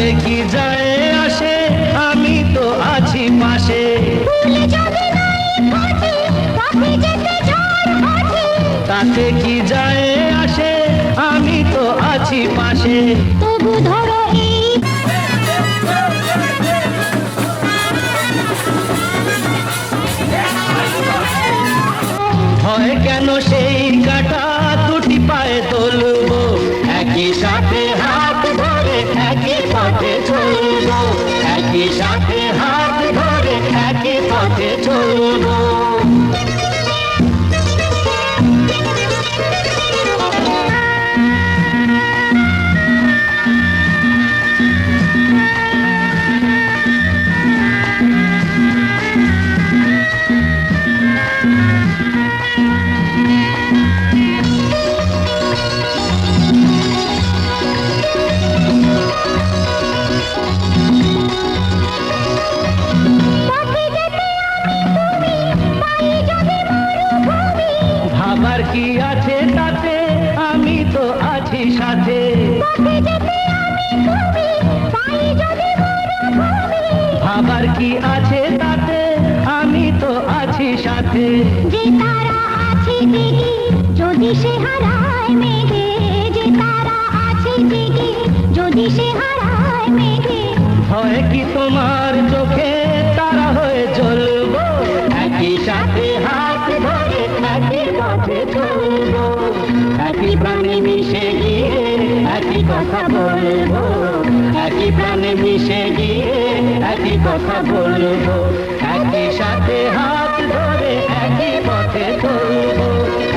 তাতে কি যায় আসে, আমি তো আছি পাশে। তাতে কি যায় আসে, আমি তো আছি পাশে। তবু ধরো এই ভয় কেন সেই কাটা দুটি পায়ে তুলবো, একই সাথে হাত ধরে একই পথে চলবো, একই সাথে হাত ধরে একই পথে চলবো। ভাবার কি আছে তাতে, আমি তো আছি সাথে। ভাবার কি আছে তাতে, আমি তো আছি সাথে। যে তারা আছে জেগে যদি সে হারায় মেঘে, যে তারা আছে জেগে যদি সে হারায় মেঘে। ভয় কি তোমার চোখে তারা হয়ে জ্বলবো, একই সাথে হাত ধরে একই পথে চলবো, একই প্রাণে মিশে গিয়ে একই কথা বলবো, একই প্রাণে মিশে গিয়ে একই কথা বলবো, একই সাথে হাত ধরে একই পথে চলবো,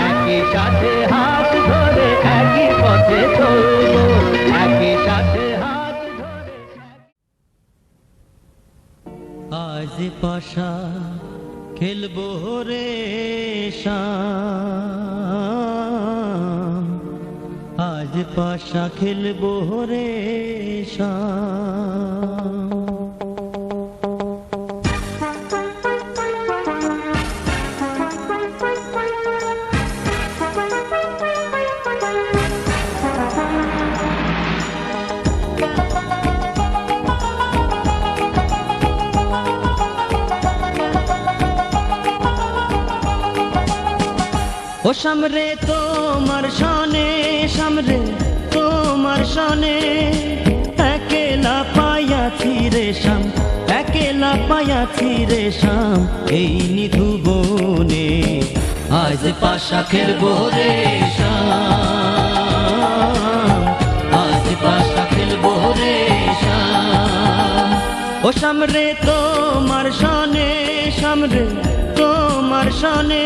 একই সাথে হাত ধরে একই পথে চলবো, একই সাথে হাত ধরে। আজ পাশা খেলবো রে শাম, আজ পাশা খেলবো রে শাম। ও সামরে তোমার সনে, সামরে তোমার সনে, একেলা পায়াছি রে শাম, একেলা পায়াছি রে শাম, এই নিধু বনে আজ পাশা খেলবো রে শাম, আজ পাশা খেলবো রে শাম। ও সামরে তোমার সনে, সামরে তোমার সনে,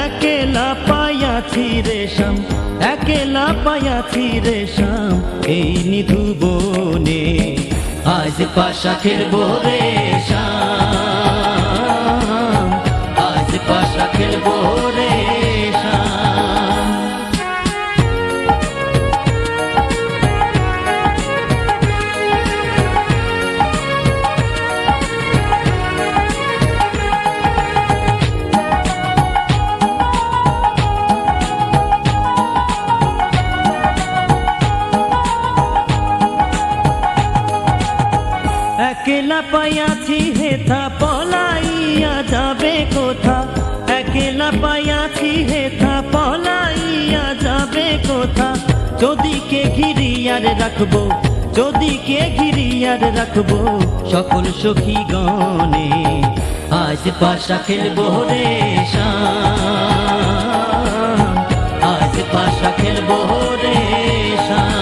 একেলা পায়াছি রে শাম, একেলা পায়াছি রে শাম, এই নিধু বনে আজ পাশা খেলবো রে শাম, আজ পাশা খেলবো রে শাম। একেলা পায়াছি হেথা পলাইয়া যাবে কোথা, একেলা পায়াছি হেথা পলাইয়া যাবে কোথা, যদি কে ঘিরিয়ার রাখবো, যদি কে ঘিরিয়ার রাখবো সকল সখী গণে, আজ পাশা খেলবো রে শাম, আজ পাশা খেলবো রে শাম।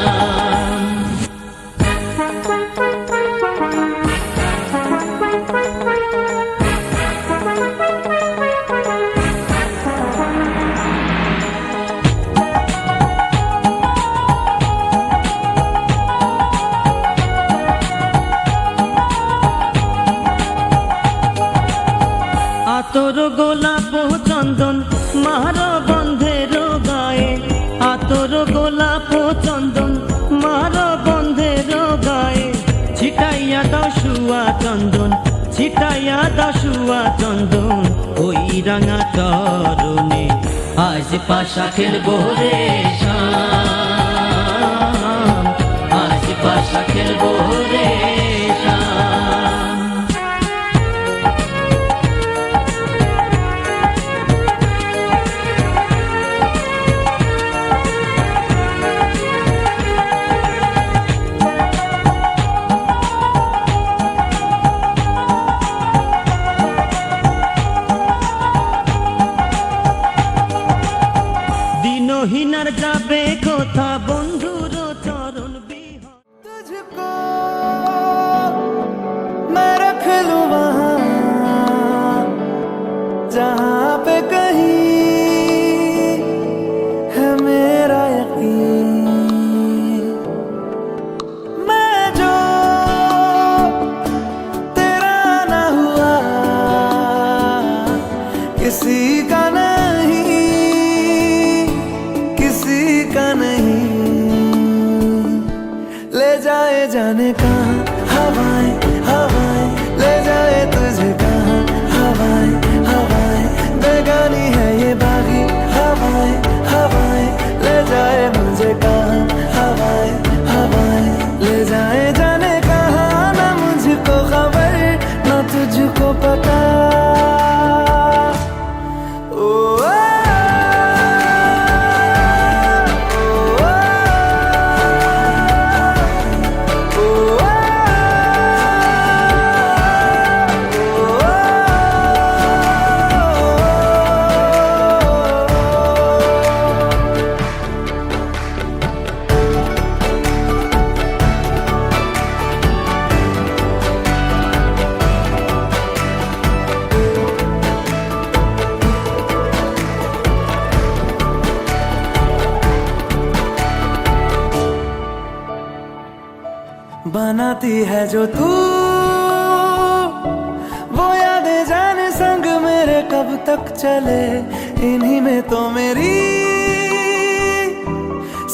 আতর গোলাপ চন্দন মার বন্ধের গায়ে, আতর গোলাপ চন্দন মার বন্ধের গায়ে, ছিটাইয়া দাও শুয়া চন্দন, ছিটাইয়া দাও শুয়া চন্দন, ওই রাঙা চরণে আজ পাশা খেলবো রে শাম, আজ পাশা খেলবো जाए जाने कहाँ हवाएं हवाएं, ले जाए तुझे कहाँ हवाएं हवाएं, बेगानी है ये बागी हवाएं हवाएं, ले जाए मुझे कहाँ हवाएं हवाएं, ले जाए जाने कहाँ, ना मुझको खबर ना तुझको पता। ओ बनाती है जो तू वो यादें जाने संग मेरे कब तक चले, इन्हीं में तो मेरी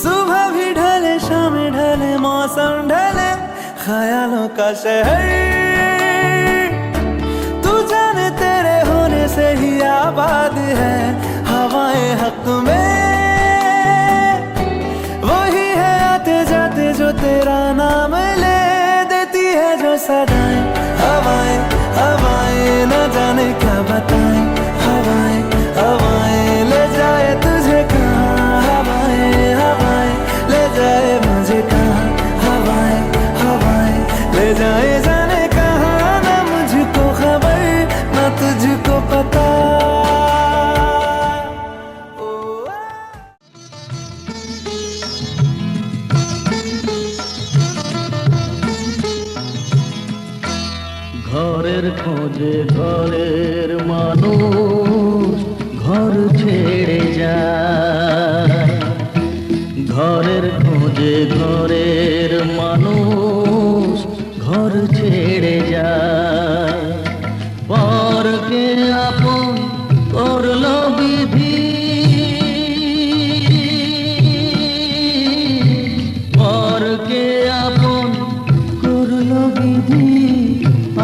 सुबह भी ढले शाम ढले मौसम ढले, ख्यालों का शहर तू जाने तेरे होने से ही आबाद है, हवाएं हक में वही है आते जाते जो तेरा नाम ले देती है जो सदाएं, हवाएं हवाएं न जाने क्या बताएं, हवाएं हवाएं ले जाए तुझे कहाँ, हवाएं हवाएं ले जाए मुझे कहाँ, हवाएं हवाएं ले जाए जाने कहाँ, ना मुझको खबर ना तुझको पता। ঘরের খোঁজে ঘরের মানুষ ঘর ছেড়ে যায়, ঘরের খোঁজে ঘরের মানুষ ঘর ছেড়ে যায়, পরকে আপন করলো বিধি, পরকে আপন করলো বিধি,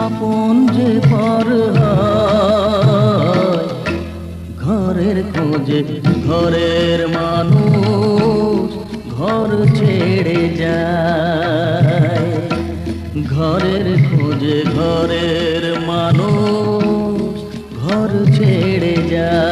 আপন যে পর হয়, ঘরের খোঁজে ঘরের মানুষ ঘর ছেড়ে যায়, ঘরের খোঁজে ঘরের মানুষ ঘর ছেড়ে যায়।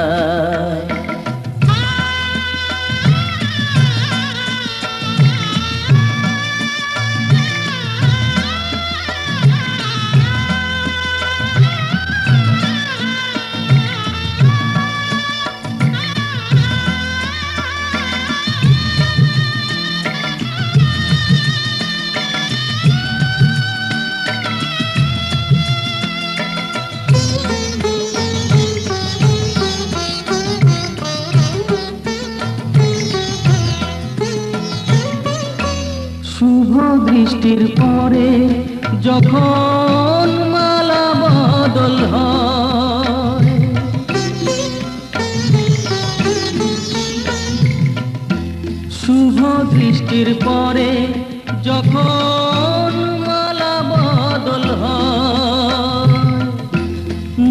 শুভ দৃষ্টির পরে যখন মালা বদল হয়, শুভ দৃষ্টির পরে যখন মালা বদল হয়,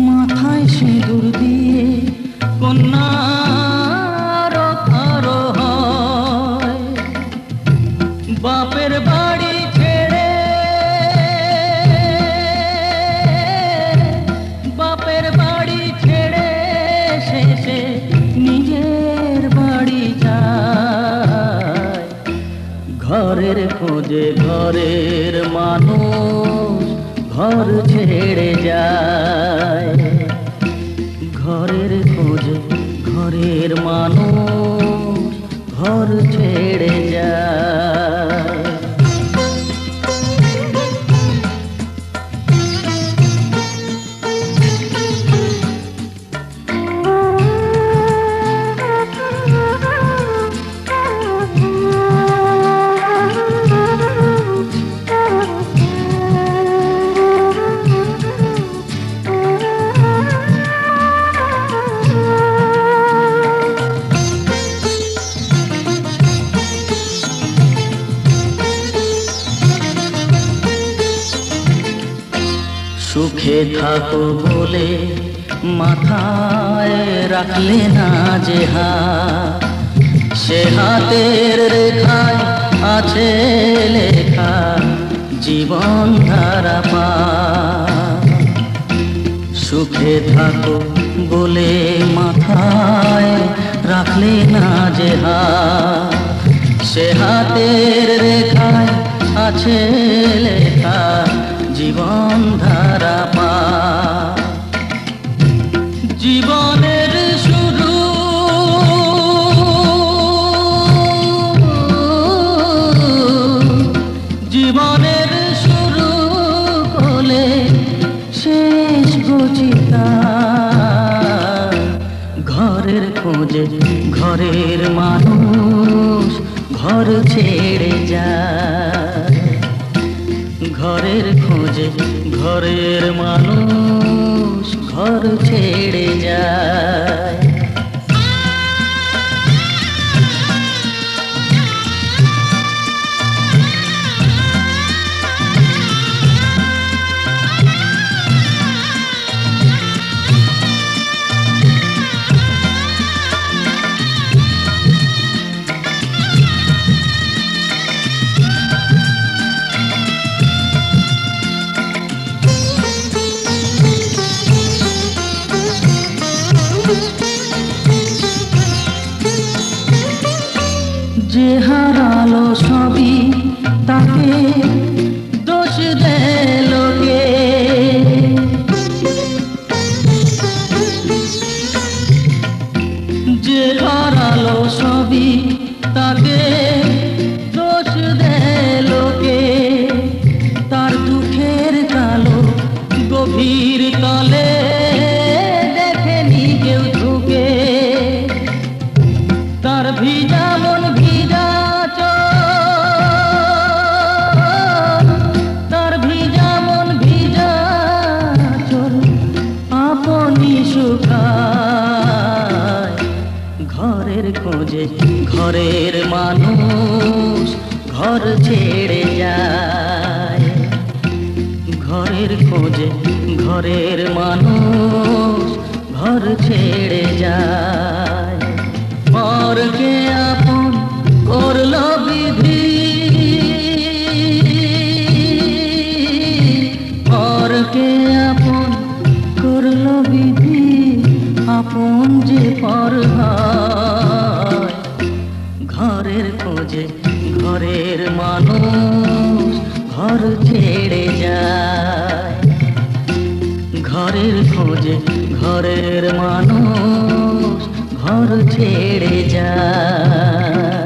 মাথায় সিঁদুর দিয়ে কন্যার আরো হয়, বাপের বাড়ি ছেড়ে, বাপের বাড়ি ছেড়ে শেষে নিজের বাড়ি যায়, ঘরের খোঁজে ঘরের মানুষ ঘর ছেড়ে যায়, ঘরের খোঁজে ঘরের মানুষ ঘর ছেড়ে যায়। সুখে থাকো বলে মাথায় রাখলে না যে হাত, সে হাতের রেখায় আছে লেখা জীবন ধারা পা। সুখে থাকো বলে মাথায় রাখলে না যে হাত, সে হাতের রেখায় আছে লেখা জীবন ধারা পা। জীবনের শুরু জীবনের শুরু হলে শেষ বুঝিতা, ঘরের খোঁজে ঘরের মানুষ ঘর ছেড়ে যায়, ঘরের খোঁজে ঘরের মানুষ ঘর ছেড়ে যায়। যে হারালো সবই তাকে দোষ দেয় লোকে, যে হারালো সবই তাকে দোষ দেয় লোকে, তার দুঃখের কালো গভীর তলে দেখেনি কেউ ঢুকে, তার ভিজা মন ভিজা চোখ, তার ভিজা মন ভিজা চোখ আপনি শুকায়, ঘরের খোঁজে ঘরের মানুষ ঘর ছেড়ে যায়, ঘরের খোঁজে ঘরের মানুষ ঘর ছেড়ে যায়। পরকে আপন করলো বিধি, পরকে আপন করলো বিধি, আপন যে পর হয়, ঘরের খোঁজে ঘরের মানুষ ঘর ছেড়ে যায়, ঘরের খোঁজে ঘরের মানুষ ঘর ছেড়ে যায়।